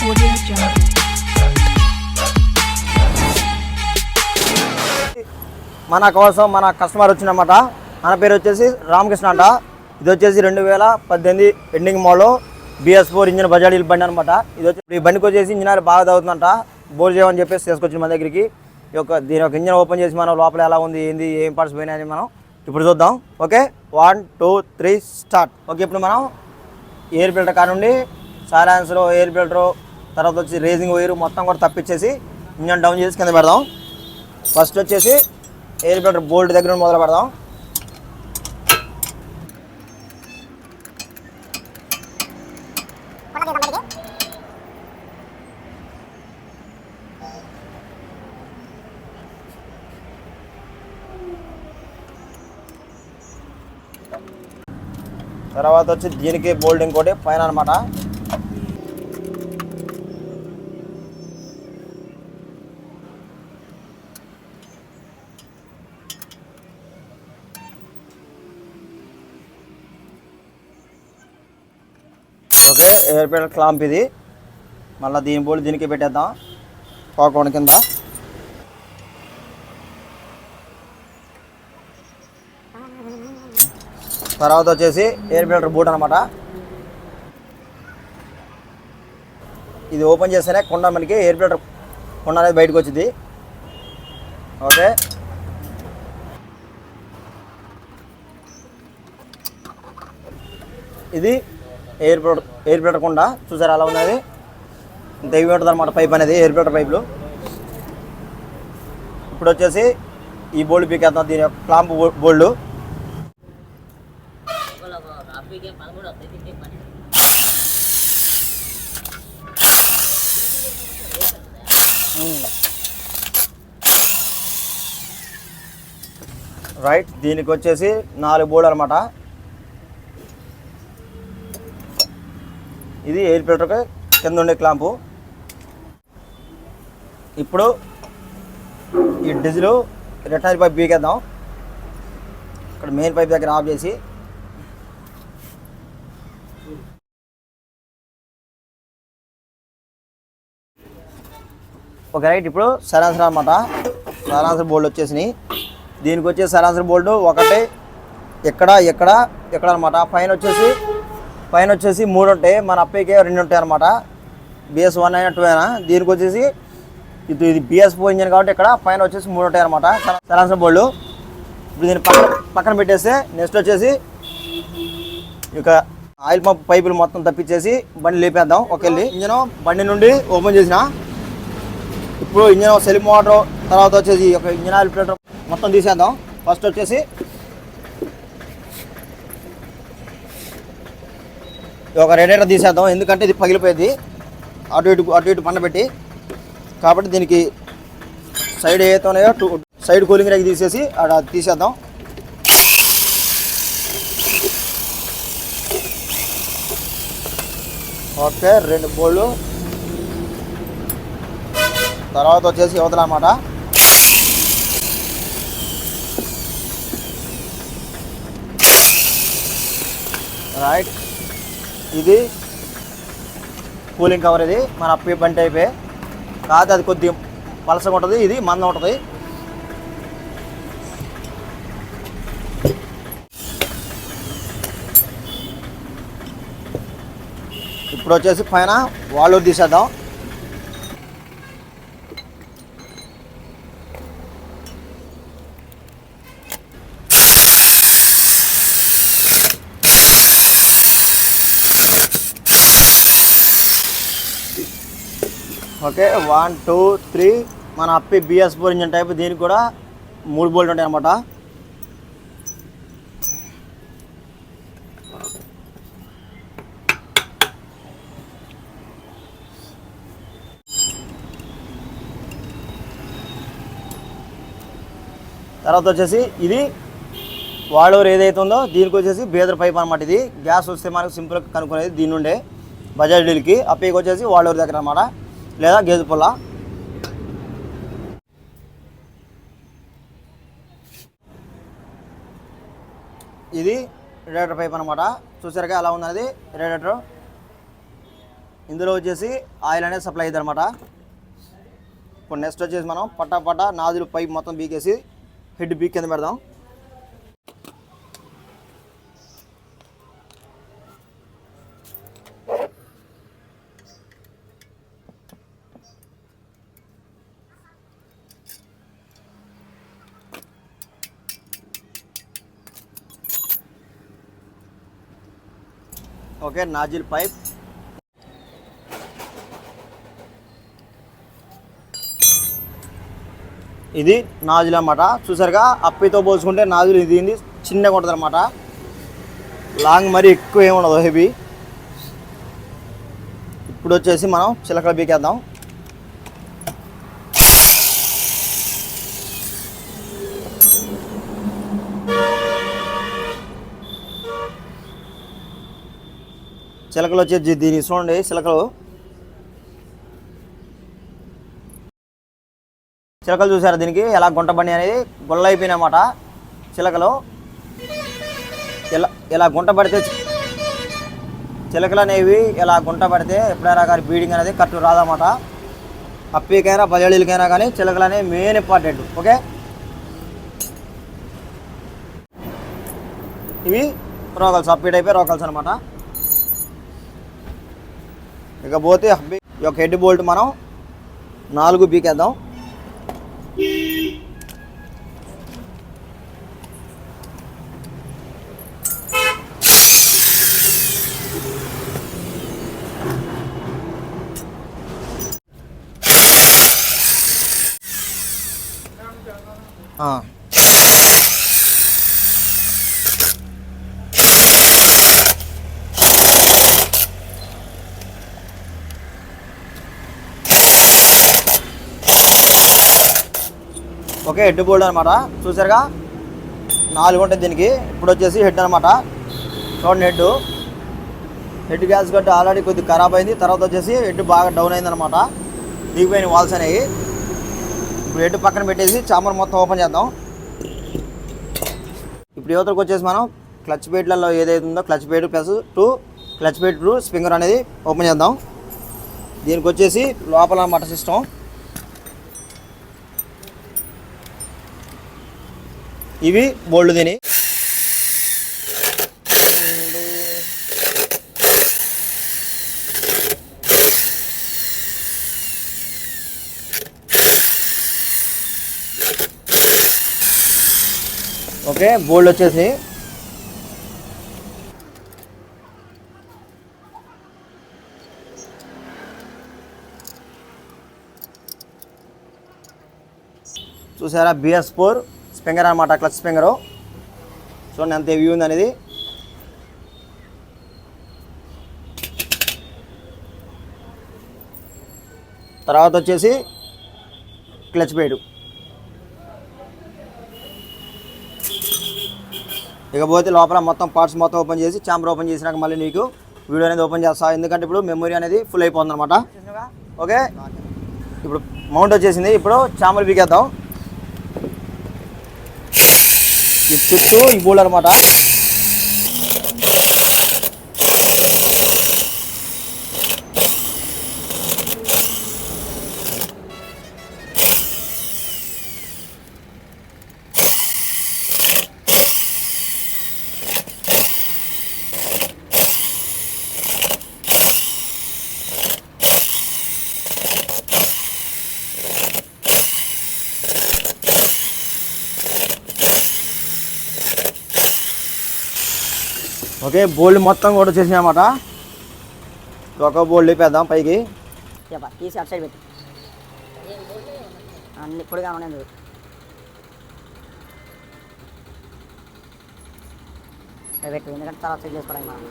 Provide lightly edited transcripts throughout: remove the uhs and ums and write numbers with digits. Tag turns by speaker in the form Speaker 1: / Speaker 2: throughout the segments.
Speaker 1: Audio Jungle.
Speaker 2: మన కోసం మన కస్టమర్ వచ్చినమాట. మన పేరు వచ్చేసి రామకృష్ణ అంట. ఇది వచ్చేసి 2018 ending model BS4 engine Bajaj బండి అనమాట. ఇది వచ్చి ఈ బండికి వచ్చేసి ఇంజిన్ ఆయిల్ బాగా తగ్గుతుందంట. బోల్ చేయమని చెప్పేసి తీసుకొచ్చింది మన దగ్గరికి. దీని యొక్క ఇంజిన్ ఓపెన్ చేసి మనం లోపల ఎలా ఉంది, ఏంది, ఏం పార్ట్స్ పోయినాయని మనం ఇప్పుడు చూద్దాం. Okay, 1 2 3 start. ఓకే, ఇప్పుడు మనం ఎయిర్ ఫిల్టర్ కానుండి సైలెన్సర్, ఎయిర్ ఫిల్టర్, తర్వాత వచ్చి రేసింగ్ వైర్ మొత్తం కూడా తప్పించేసి ఇంజన్ డౌన్ చేసి కింద పెడదాం. ఫస్ట్ వచ్చేసి ఎయిర్ ఫిల్టర్ బోల్ట్ దగ్గర మొదలు పెడదాం. తర్వాత వచ్చి దీనికి బోల్ట్ ఇంకోటి పైన అనమాట. ఓకే, ఎయిర్ ఫిల్టర్ క్లాంప్ ఇది. మళ్ళీ దీని బోల్ట్ దీనికి పెట్టేద్దాం కాకుండా కింద. తర్వాత వచ్చేసి ఎయిర్ ఫిల్టర్ బూట్ అనమాట. ఇది ఓపెన్ చేస్తేనే కుండ మనకి ఎయిర్ ఫిల్టర్ కుండ అనేది బయటకు వచ్చింది. ఓకే, ఇది ఎయిర్ ఫిల్టర్ కుండ చూసారు అలా ఉన్నది. ఇంత ఇవి ఉంటుంది అనమాట పైప్ అనేది, ఎయిర్ ఫిల్టర్ పైపులు. ఇప్పుడు వచ్చేసి ఈ బోల్డ్ పీకేద్దాం, దీని యొక్క క్లాంప్ బోల్డ్. రైట్, దీనికి వచ్చేసి 4 బోల్డ్ అనమాట. ఇది ఎయిర్ ఫిల్టర్కి కింద ఉండే క్లాంపు. ఇప్పుడు ఈ డీజిల్ రిటర్న్ పైప్ బీకేద్దాం. ఇక్కడ మెయిన్ పైప్ దగ్గర ఆఫ్ చేసి ఓకే రైట్. ఇప్పుడు సైలెన్సర్ అనమాట. సైలెన్సర్ బోల్డ్ వచ్చేసినాయి. దీనికి వచ్చే సైలెన్సర్ బోల్డ్ ఒకటి ఎక్కడ అనమాట. పైన వచ్చేసి 3 ఉంటాయి, మన అప్పయ్యకే 2 ఉంటాయి అనమాట. BS1 అయినా 2 అయినా. దీనికి వచ్చేసి ఇది BS4 ఇంజన్ కాబట్టి ఇక్కడ పైన వచ్చేసి 3 ఉంటాయి అనమాట సైలెన్సర్ బోల్డ్. ఇప్పుడు దీన్ని పక్కన పెట్టేస్తే నెక్స్ట్ వచ్చేసి ఇక ఆయిల్ పంప్ పైపులు మొత్తం తప్పించేసి బండి లేపేద్దాం. ఒకెళ్ళి ఇంజన్ బండి నుండి ఓపెన్ చేసిన. ఇప్పుడు ఇంజన్ సెల్ఫ్ మోటార్, తర్వాత వచ్చేసి ఒక ఇంజన్ ఆయిల్ ఫిల్టర్ మొత్తం తీసేద్దాం. ఫస్ట్ వచ్చేసి ఒక రేడియేటర్ తీసేద్దాం, ఎందుకంటే ఇది పగిలిపోయేది అటు ఇటు పండబెట్టి. కాబట్టి దీనికి సైడ్ ఏదైతే ఉన్నాయో సైడ్ కూలింగ్ రేగి తీసేసి అక్కడ తీసేద్దాం. ఓకే, 2 బోల్డ్లు. తర్వాత వచ్చేసి యువతల అన్నమాట. రైట్, ఇది కూలింగ్ కవర్. ఇది మన అప్పి బండి అయిపోయి కాదు, అది కొద్దిగా పలసగా ఉంటుంది, ఇది మందం ఉంటుంది. ఇప్పుడు వచ్చేసి పైన వాల్వ్ తీసేద్దాం. ఓకే, 1 2 3 మన అప్పి BS4 ఇంజన్ టైప్. దీనికి కూడా 3 బోల్ట్ ఉంటాయి అన్నమాట. తర్వాత వచ్చేసి ఇది వాడోర్ ఏదైతే ఉందో దీనికి వచ్చేసి బేదర్ పైప్ అనమాట. ఇది గ్యాస్ వస్తే మనకు సింపుల్గా కనుక్కునేది దీని నుండే బజాజ్ డీల్కి. అప్పీకి వచ్చేసి వాడోర్ దగ్గర అనమాట, లేదా గేదె పొల్ల. ఇది రేడియేటర్ పైప్ అనమాట. చూసారుగా అలా ఉన్నది రేడియేటర్. ఇందులో వచ్చేసి ఆయిల్ అనేది సప్లై అవుతుంది అనమాట. ఇప్పుడు నెక్స్ట్ వచ్చేసి మనం పట్టా నాజులు పైప్ మొత్తం బీకేసి హెడ్ బీక్ కింద పెడదాం. Okay, nozzle pipe. ఇది నాజుల్ అన్నమాట. చూసారుగా, అప్పితో పోల్చుకుంటే నాజుల్ ఇది చిన్నగా ఉంటుంది అనమాట. లాంగ్ మరి ఎక్కువ ఏమి ఉండదు, హెవీ. ఇప్పుడు వచ్చేసి మనం చిలకలు బీకేద్దాం. చిలకలు వచ్చేసి దీని చూడండి, చిలకలు చూసారు దీనికి ఎలా గుంట బండి అనేది గొల్ల అయిపోయినాయన్నమాట. చిలకలు ఇలా గుంట పడితే, చిలకలు అనేవి ఇలా గుంట పడితే ఎప్పుడైనా కానీ బీడింగ్ అనేది కరెక్ట్ రాదన్నమాట. అప్పికైనా పల్లెళ్ళకైనా కానీ చిలకలు అనేవి మెయిన్ ఇంపార్టెంట్. ఓకే, ఇవి రోకల్స్, అప్పి టైపే రోకల్స్ అనమాట. ఇకపోతే ఈ యొక్క హెడ్ బోల్ట్ మనం 4 బీకేద్దాం. ఓకే, హెడ్ బోల్డ్ అనమాట. చూసారుగా 4 ఉంటుంది దీనికి. ఇప్పుడు వచ్చేసి హెడ్ అనమాట. చూడండి, హెడ్ గ్యాస్ గట్టు ఆల్రెడీ కొద్దిగా ఖరాబ్ అయింది. తర్వాత వచ్చేసి హెడ్ బాగా డౌన్ అయిందనమాట. దిగిపోయిన వాల్స్ అనేవి. ఇప్పుడు హెడ్ పక్కన పెట్టేసి చాంబర్ మొత్తం ఓపెన్ చేద్దాం. ఇప్పుడు యువతకు వచ్చేసి మనం క్లచ్ ప్లేట్లలో ఏదైతే ఉందో clutch plate plus 2 clutch plate 2 Springer అనేది ఓపెన్ చేద్దాం. దీనికి వచ్చేసి లోపల అన్నమాట సిస్టమ్. ఇవి బోల్డ్ దీని. ఓకే, బోల్డ్ వచ్చేసి చూసారా, BS4 స్ప్రింగర్ అనమాట, క్లచ్ స్ప్రింగరు. చూడండి ఎంత వ్యూ ఉంది అనేది. తర్వాత వచ్చేసి క్లచ్ ప్లేట్. ఇకపోతే లోపల మొత్తం పార్ట్స్ మొత్తం ఓపెన్ చేసి చాంబర్ ఓపెన్ చేసినాక మళ్ళీ నీకు వీడియో అనేది ఓపెన్ చేస్తా. ఎందుకంటే ఇప్పుడు మెమరీ అనేది ఫుల్ అయిపోతుంది అనమాట. ఓకే, ఇప్పుడు మౌంట్ వచ్చేసింది. ఇప్పుడు చాంబర్ బీకేద్దాం. ఈ చుట్టూ ఈ బోల్డ్ అనమాట. ఓకే, బోల్డ్ మొత్తం కూడా వచ్చేసినాయి అన్నమాట. ఒక బోల్డ్ లేపేద్దాం పైకి.
Speaker 1: తీసి అటు సైడ్ పెట్టి అన్ని పొడిగా ఉన్నాయి. పెట్టు, ఎందుకంటే తర్వాత చెక్ చేసుకోవడానికి మనం.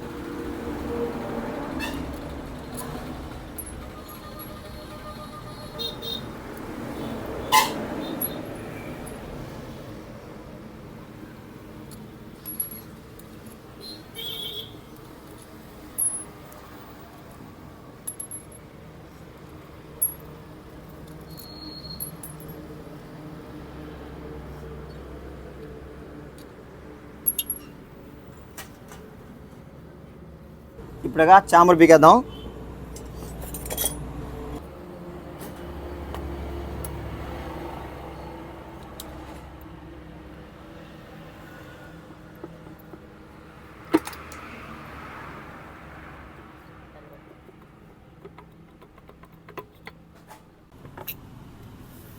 Speaker 2: ఇప్పుడుగా చాంబర్ బీకేద్దాం.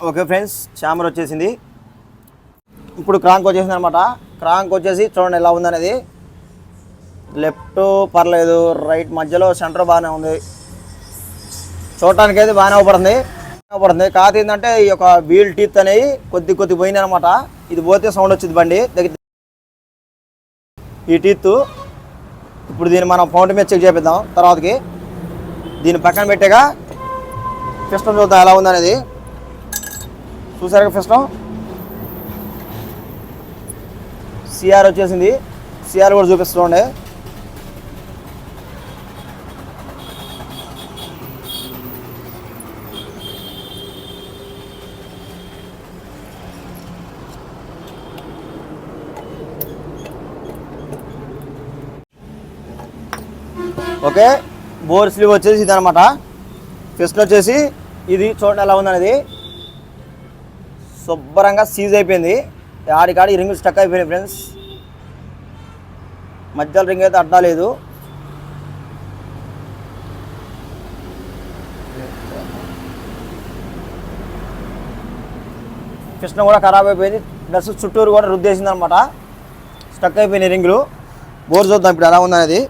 Speaker 2: ఓకే ఫ్రెండ్స్, చామర్ వచ్చేసింది. ఇప్పుడు క్రాంక్ వచ్చేసింది అనమాట. క్రాంక్ వచ్చేసి చూడండి ఎలా ఉందనేది. లెఫ్ట్ పర్లేదు, రైట్ మధ్యలో సెంటర్ బాగానే ఉంది. చూడటానికి అయితే బాగానే అవపడుతుంది. కాకపోతే ఏంటంటే ఈ యొక్క వీల్ టీత్ అనేవి కొద్ది పోయినాయి అనమాట. ఇది పోతే సౌండ్ వచ్చింది బండి దగ్గర. ఈ టీత్ ఇప్పుడు దీన్ని మనం ఫౌంటైన్ మీద చెక్ చేపిద్దాం. తర్వాతకి దీన్ని పక్కన పెట్టాక సిస్టమ్ చూద్దాం ఎలా ఉందనేది. చూసారా సిస్టమ్? సిఆర్ వచ్చేసింది. సిఆర్ కూడా చూపిస్తుండే. ఓకే, బోర్ స్లీవ్ వచ్చేసి ఇది అనమాట. ఫిస్ట్ వచ్చేసి ఇది చూడండి ఎలా ఉందనేది. శుభ్రంగా సీజ్ అయిపోయింది. ఆడికాడి రింగులు స్టక్ అయిపోయినాయి ఫ్రెండ్స్. మధ్యలో రింగ్ అయితే అడ్డా లేదు. కృష్ణ కూడా ఖరాబ్ అయిపోయింది. ప్లస్ చుట్టూరు కూడా రుద్దేసింది అనమాట. స్టక్ అయిపోయినాయి రింగులు. బోర్ చూద్దాం ఇప్పుడు ఎలా ఉందనేది.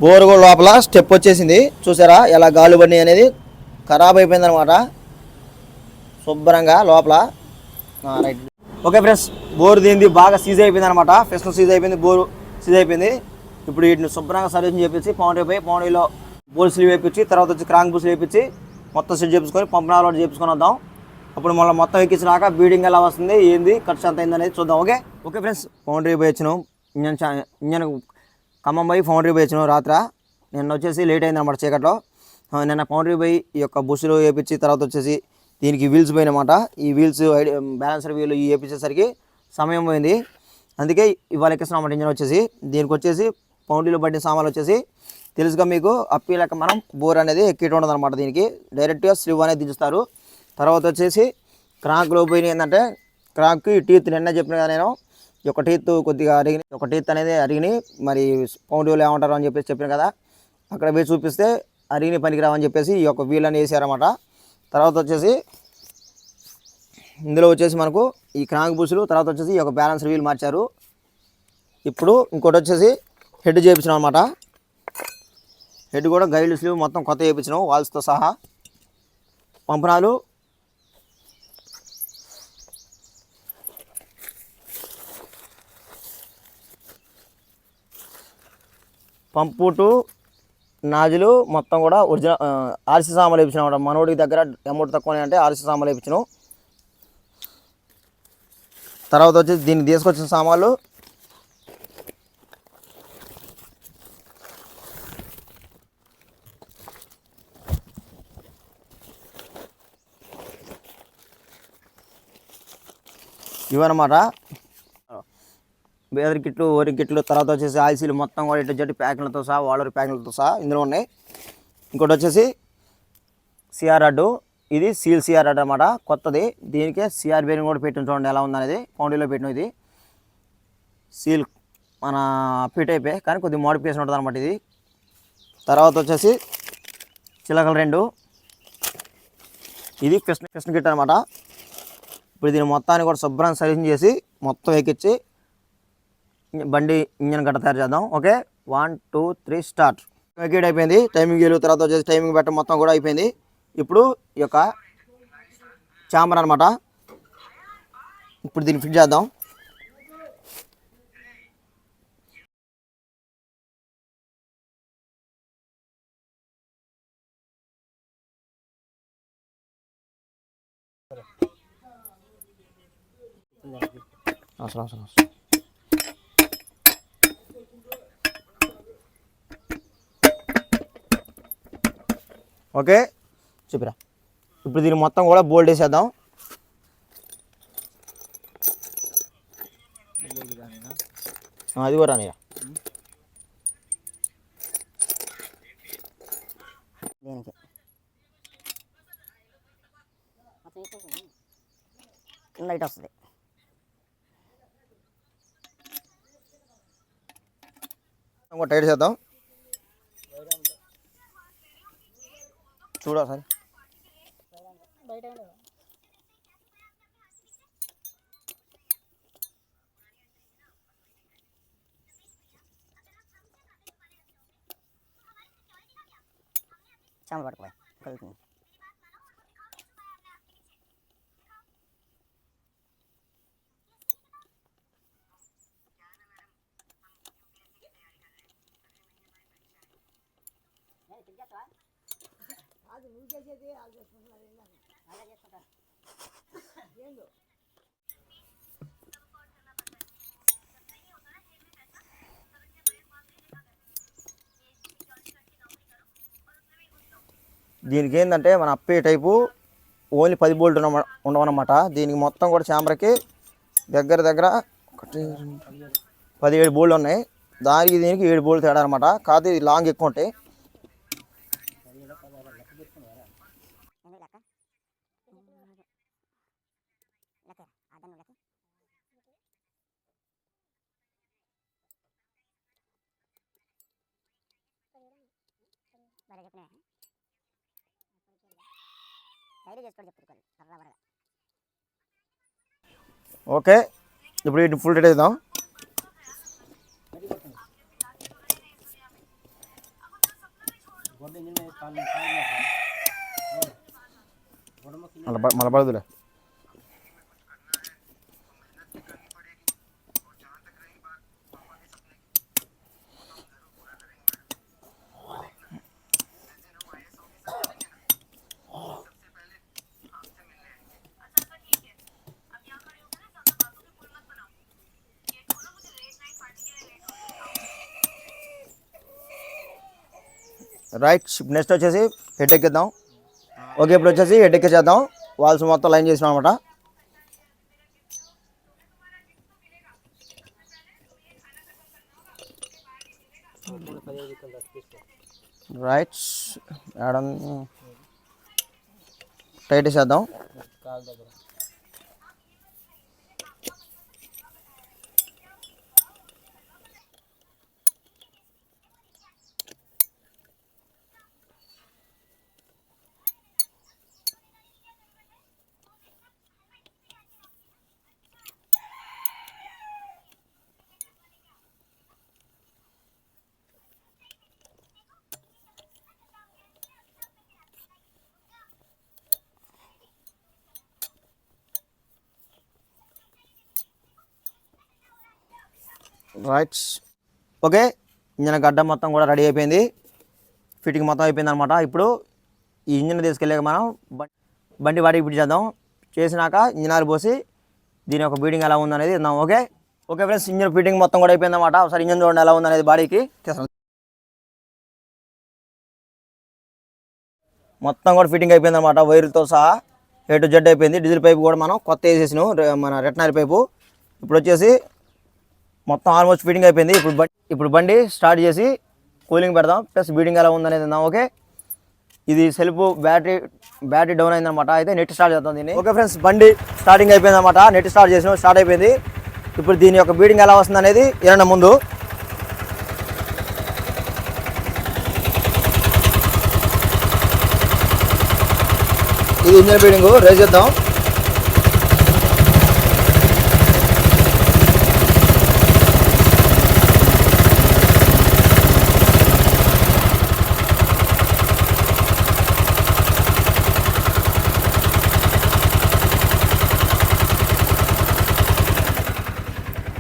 Speaker 2: బోర్ కూడా లోపల స్టెప్ వచ్చేసింది. చూసారా ఎలా గాలి బండి అనేది ఖరాబ్ అయిపోయింది అనమాట శుభ్రంగా లోపల. రైట్. ఓకే ఫ్రెండ్స్, బోర్ దీనిది బాగా సీజ్ అయిపోయింది అనమాట. ఫెస్ట్ సీజ్ అయిపోయింది, బోరు సీజ్ అయిపోయింది. ఇప్పుడు వీటిని శుభ్రంగా సర్వీసింగ్ చేపించి పౌండీలో బోర్ స్లీవ్ వేయించి, తర్వాత వచ్చి క్రాంక్ బూస్ వేయించి మొత్తం సెట్ చేపించుకొని పంపనాలు కూడా చేపించుకొని వద్దాం. అప్పుడు మళ్ళీ మొత్తం ఎక్కించినాక బీడింగ్ ఎలా వస్తుంది, ఏంది ఖర్చు ఎంత అయింది అనేది చూద్దాం. ఓకే ఫ్రెండ్స్, ఫౌండరీ పోయి వచ్చినాం. ఇంజన్ ఖమ్మం పోయి ఫౌండరీ పోయి వచ్చినాం రాత్రి. నిన్న వచ్చేసి లేట్ అయింది అనమాట చీకట్లో. నిన్న ఫౌండరీ పోయి ఈ యొక్క బుస్సులు వేయించి, తర్వాత వచ్చేసి దీనికి వీల్స్ పోయినమాట. ఈ వీల్స్ బ్యాలెన్సర్ వీల్ ఈ వేయించేసరికి సమయం పోయింది. అందుకే ఇవాళ ఎక్కిస్తున్నాం అన్నమాట ఇంజన్ వచ్చేసి. దీనికి వచ్చేసి పౌండీలో పట్టిన సామాన్లు వచ్చేసి తెలుసుగా మీకు అప్పీ లెక్క మనం బోర్ అనేది ఎక్కిట్ ఉండదు అనమాట. దీనికి డైరెక్ట్గా స్లీవ్ అనేది దించుతారు. తర్వాత వచ్చేసి క్రాంక్లో పోయినాయి ఏంటంటే క్రాంక్ ఈ టీత్ నిన్న చెప్పిన కదా నేను, ఈ యొక్క టీత్ కొద్దిగా అరిగి, ఒక టీత్ అనేది అరిగిని మరి పౌండీలో ఏమంటారు అని చెప్పేసి చెప్పిన కదా. అక్కడ పోయి చూపిస్తే అరిగిని పనికిరావని చెప్పేసి ఈ యొక్క వీల్ అని వేసారన్నమాట. తర్వాత వచ్చేసి ఇందులో వచ్చేసి మనకు ఈ క్రాంక్ బూసులు, తర్వాత వచ్చేసి ఈ యొక్క బ్యాలెన్సర్ వీల్ మార్చారు. ఇప్పుడు ఇంకోటి వచ్చేసి హెడ్ చేయించినాం అనమాట. హెడ్ కూడా గైడ్ స్లీవ్ మొత్తం కొత్త చేయించినాం వాల్స్తో సహా. పంపనాలు పంపుటు నాజులు మొత్తం కూడా ఒరిజినల్ ఆర్సీ సామాన్లు వేయించినాం అనమాట. మనోడికి దగ్గర అమౌంట్ తక్కువనే అంటే ఆర్సీ సామాన్లు వేయించినాం. తర్వాత వచ్చేసి దీన్ని తీసుకొచ్చిన సామాన్లు ఇవన్నమాట. బేదర్ కిట్లు, ఓరి కిట్లు, తర్వాత వచ్చేసి ఆయిసీలు మొత్తం కూడా ఇటు జట్టి ప్యాకింగ్లతో సహా, వాటర్ ప్యాకింగ్లతో సహా ఇందులో ఉన్నాయి. ఇంకోటి వచ్చేసి సిఆర్ అడ్డు, ఇది సీల్ సిఆర్ అడ్డు అనమాట కొత్తది. దీనికే సిఆర్ బేరింగ్ కూడా పెట్టిన చూడండి ఎలా ఉందనేది. పౌండీలో పెట్టిన ఇది సీల్ మన ఫిట్ అయిపోయి కానీ కొద్దిగా మోడిఫికేషన్ ఉంటుంది అనమాట ఇది. తర్వాత వచ్చేసి చిలకలు రెండు, ఇది కృష్ణ కిట్ అనమాట. ఇప్పుడు దీన్ని మొత్తాన్ని కూడా శుభ్రంగా సర్వీసింగ్ చేసి మొత్తం ఎక్కించి బండి ఇంజన్ గట్ట తయారు చేద్దాం. Okay, 1 2 3 start. ఎక్కిడ్ అయిపోయింది. టైమింగ్ వేలు, తర్వాత వచ్చేసి టైమింగ్ బట్ట మొత్తం కూడా అయిపోయింది. ఇప్పుడు ఈ యొక్క చాంబర్ అనమాట. ఇప్పుడు దీన్ని ఫిట్ చేద్దాం. అవసరం. ఓకే చెప్పిరా. ఇప్పుడు దీన్ని మొత్తం కూడా బోల్డ్ వేసేద్దాం. అది కూడా రానియా.
Speaker 1: దీనికి లైట్ వస్తుంది.
Speaker 2: ఇంకో టైట్ చేద్దాం చూడ సార్
Speaker 1: చామలు పట్టుకోవాలి కలుగుతుంది.
Speaker 2: దీనికి ఏంటంటే మన అప్పే టైపు ఓన్లీ 10 బోల్ట్ ఉండవన్నమాట. దీనికి మొత్తం కూడా చాంబర్కి దగ్గర 17 బోల్డ్ ఉన్నాయి. దానికి దీనికి 7 బోల్డ్ తేడా అనమాట. కాదు ఇది లాంగ్ ఎక్కువ ఉంటాయి. ఓకే, ఇప్పుడు వీటిని ఫుల్ టైట్ వేద్దాం. మళ్ళీ పడదులే. రైట్, నెక్స్ట్ వచ్చేసి హెడ్ ఎక్కిద్దాం. ఓకే, ఇప్పుడు వచ్చేసి హెడ్ ఎక్కేసేద్దాం. వాల్స్ మొత్తం లైన్ చేసినాం అనమాట. రైట్, టైట్ వేసేద్దాం. రైట్, ఓకే, ఇంజన్ గడ్డ మొత్తం కూడా రెడీ అయిపోయింది. ఫిట్టింగ్ మొత్తం అయిపోయింది అనమాట. ఇప్పుడు ఈ ఇంజిన్ తీసుకెళ్ళాక మనం బండి వాడికి ఫిట్ చేద్దాం. చేసినాక ఇంజిన్ ఆయిల్ పోసి దీని యొక్క బీడింగ్ ఎలా ఉందనేది ఇద్దాం. Okay okay friends, engine fitting మొత్తం కూడా అయిపోయింది అనమాట. ఒకసారి ఇంజిన్ చూడండి ఎలా ఉందనేది బాడీకి. మొత్తం కూడా ఫిట్టింగ్ అయిపోయింది అనమాట. వైర్లతో సహా A to Z అయిపోయింది. డీజిల్ పైపు కూడా మనం కొత్త వేసేసినాం, మన రెటనరీ పైపు. ఇప్పుడు వచ్చేసి మొత్తం ఆల్మోస్ట్ ఫిట్టింగ్ అయిపోయింది. ఇప్పుడు బండి స్టార్ట్ చేసి కూలింగ్ పెడదాం, ప్లస్ బీడింగ్ ఎలా ఉందనేది ఉందాం. ఓకే, ఇది సెల్ఫ్ బ్యాటరీ డౌన్ అయిందనమాట. అయితే నెట్ స్టార్ట్ చేద్దాం దీన్ని. ఓకే ఫ్రెండ్స్, బండి స్టార్టింగ్ అయిపోయింది అనమాట. నెట్ స్టార్ట్ చేసినాం, స్టార్ట్ అయిపోయింది. ఇప్పుడు దీని యొక్క బీడింగ్ ఎలా వస్తుంది అనేది ఏమన్నా ముందు ఇది ఇంజన్ బీడింగ్ రేజ్ చేద్దాం.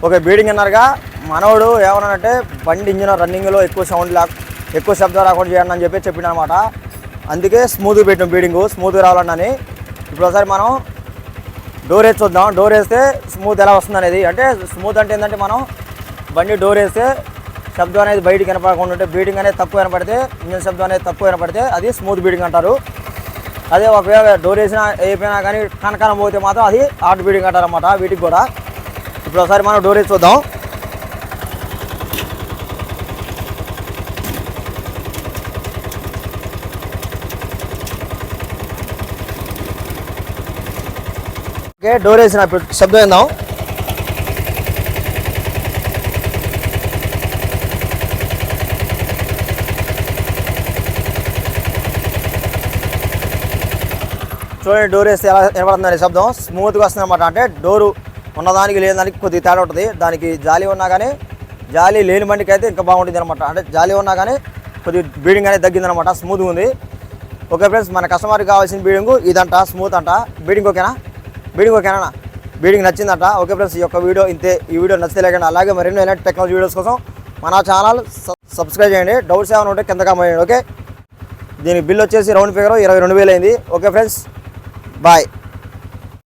Speaker 2: ఓకే, బీడింగ్ అన్నారుగా. మనోడు ఏమన్నానంటే బండి ఇంజిన్ రన్నింగ్లో ఎక్కువ శబ్దం రాకుండా చేయండి అని చెప్పిన అనమాట. అందుకే స్మూత్గా పెట్టినాం, బీడింగ్ స్మూత్గా రావాలని. ఇప్పుడు ఒకసారి మనం డోర్ వేసి చూద్దాం. డోర్ వేస్తే స్మూత్ ఎలా వస్తుంది అనేది. అంటే స్మూత్ అంటే ఏంటంటే మనం బండి డోర్ వేస్తే శబ్దం అనేది బయటికి వినపడకుండా ఉంటే, బీడింగ్ అనేది తక్కువ వినపడితే, ఇంజిన్ శబ్దం అనేది తక్కువ వినపడితే అది స్మూత్ బీడింగ్ అంటారు. అదే ఒకవేళ డోర్ వేసినా అయిపోయినా కానీ కనకనం పోతే మాత్రం అది హార్డ్ బీడింగ్ అంటారు అన్నమాట వీటికి కూడా. ఇప్పుడు ఒకసారి మనం డోర్ వేసి చూద్దాం. ఓకే, డోర్ వేసిన శబ్దం ఏందాం. చూడండి డోర్ వేస్తే ఎలా వినబడుతుందని శబ్దం స్మూత్గా వస్తుంది అనమాట. అంటే డోరు ఉన్నదానికి లేని దానికి కొద్దిగా తేడా ఉంటుంది. దానికి జాలి ఉన్నా కానీ జాలి లేని బండికి అయితే ఇంకా బాగుంటుంది అనమాట. అంటే జాలి ఉన్నా కానీ కొద్దిగా బీడింగ్ అనేది తగ్గిందనమాట, స్మూత్గా ఉంది. ఓకే ఫ్రెండ్స్, మన కస్టమర్కి కావాల్సిన బీడింగ్ ఇదంట, స్మూత్ అంట. బీడింగ్ ఓకేనా? బీడింగ్ ఓకేనా? బీడింగ్ నచ్చిందంట. ఓకే ఫ్రెండ్స్, ఈ యొక్క వీడియో ఇంతే. ఈ వీడియో నచ్చితే లేకండి. అలాగే మరిన్నో ఎలాంటి టెక్నాలజీ వీడియోస్ కోసం మన ఛానల్ సబ్స్క్రైబ్ చేయండి. డౌట్స్ ఏమైనా ఉంటే కింద కామెంట్ చేయండి. ఓకే, దీని బిల్ వచ్చేసి రౌండ్ ఫిగర్ 22,000 అయింది. Okay friends, bye.